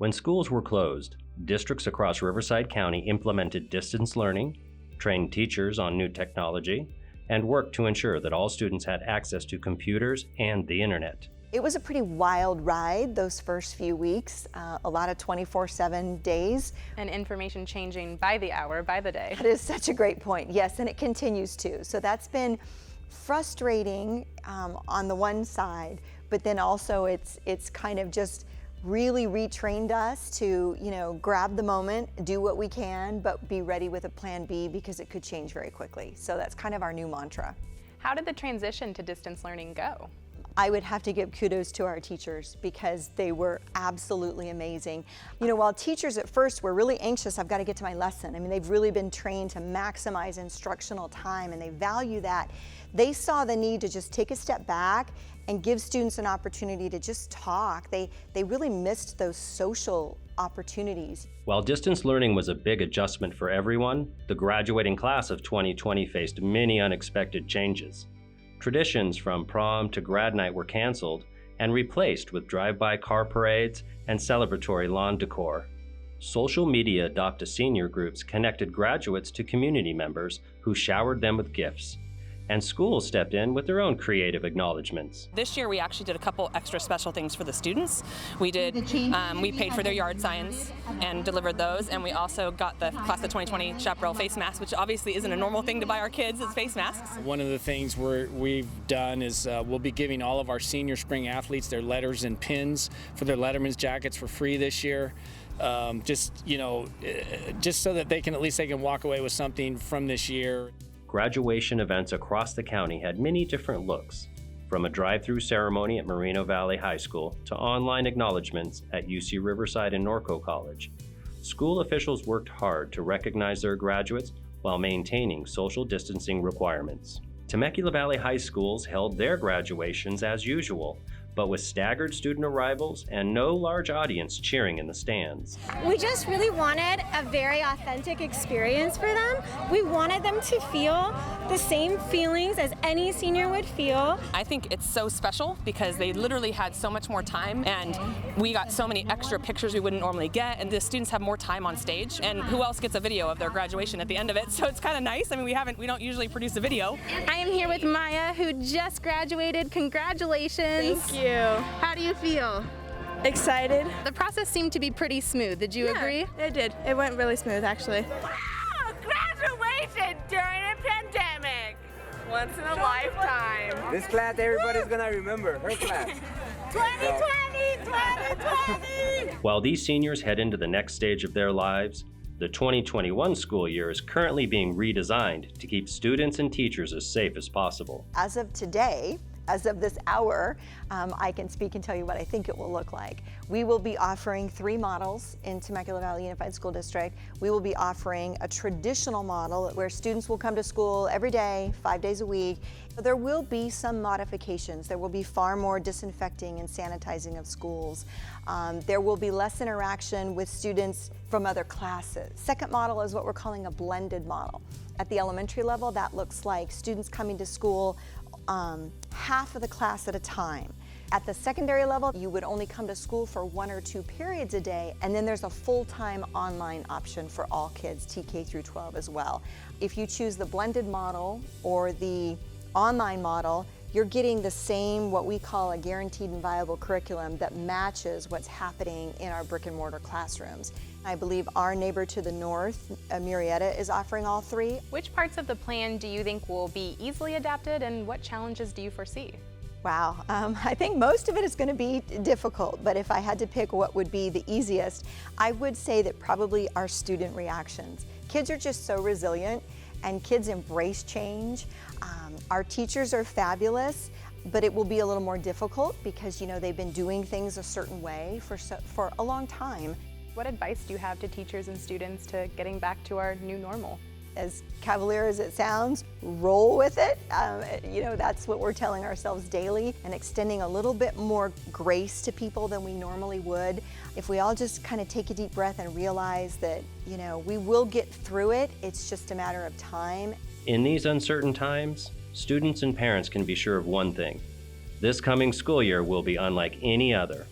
When schools were closed, districts across Riverside County implemented distance learning, trained teachers on new technology, and worked to ensure that all students had access to computers and the internet. It was a pretty wild ride those first few weeks, a lot of 24/7 days. And information changing by the hour, by the day. That is such a great point, yes, and it continues to. So that's been frustrating on the one side, but then also it's kind of just really retrained us to, grab the moment, do what we can, but be ready with a plan B because it could change very quickly. So that's kind of our new mantra. How did the transition to distance learning go? I would have to give kudos to our teachers because they were absolutely amazing. While teachers at first were really anxious, I've got to get to my lesson. I mean, they've really been trained to maximize instructional time and they value that. They saw the need to just take a step back and give students an opportunity to just talk. They really missed those social opportunities. While distance learning was a big adjustment for everyone, the graduating class of 2020 faced many unexpected changes. Traditions from prom to grad night were canceled and replaced with drive-by car parades and celebratory lawn decor. Social media adopted senior groups connected graduates to community members who showered them with gifts. And schools stepped in with their own creative acknowledgments. This year we actually did a couple extra special things for the students. We paid for their yard signs and delivered those, and we also got the class of 2020 chaparral face masks, which obviously isn't a normal thing to buy our kids, it's face masks. One of the things we've done is we'll be giving all of our senior spring athletes their letters and pins for their Letterman's jackets for free this year. Just so that they can walk away with something from this year. Graduation events across the county had many different looks, from a drive-through ceremony at Moreno Valley High School to online acknowledgments at UC Riverside and Norco College. School officials worked hard to recognize their graduates while maintaining social distancing requirements. Temecula Valley High Schools held their graduations as usual, but with staggered student arrivals and no large audience cheering in the stands. We just really wanted a very authentic experience for them. We wanted them to feel the same feelings as any senior would feel. I think it's so special because they literally had so much more time and we got so many extra pictures we wouldn't normally get, and the students have more time on stage, and who else gets a video of their graduation at the end of it, so it's kind of nice. I mean, we don't usually produce a video. I am here with Maya, who just graduated. Congratulations. Thank you. How do you feel? Excited. The process seemed to be pretty smooth. Did you agree? It did. It went really smooth, actually. Wow! Graduation during a pandemic! Once in a lifetime. This class, everybody's gonna remember. Her class. 2020! 2020! While these seniors head into the next stage of their lives, the 2021 school year is currently being redesigned to keep students and teachers as safe as possible. As of today, as of this hour, I can speak and tell you what I think it will look like. We will be offering 3 models in Temecula Valley Unified School District. We will be offering a traditional model where students will come to school every day, 5 days a week. There will be some modifications. There will be far more disinfecting and sanitizing of schools. There will be less interaction with students from other classes. Second model is what we're calling a blended model. At the elementary level, that looks like students coming to school half of the class at a time. At the secondary level, you would only come to school for 1 or 2 periods a day, and then there's a full-time online option for all kids, TK through 12 as well. If you choose the blended model or the online model, you're getting the same, what we call a guaranteed and viable curriculum that matches what's happening in our brick and mortar classrooms. I believe our neighbor to the north, Murrieta, is offering all 3. Which parts of the plan do you think will be easily adapted, and what challenges do you foresee? Wow, I think most of it is going to be difficult, but if I had to pick what would be the easiest, I would say that probably our student reactions. Kids are just so resilient, and kids embrace change. Our teachers are fabulous, but it will be a little more difficult because they've been doing things a certain way for a long time. What advice do you have to teachers and students to getting back to our new normal? As cavalier as it sounds, roll with it. That's what we're telling ourselves daily, and extending a little bit more grace to people than we normally would. If we all just kind of take a deep breath and realize that, we will get through it, it's just a matter of time. In these uncertain times, students and parents can be sure of one thing: this coming school year will be unlike any other.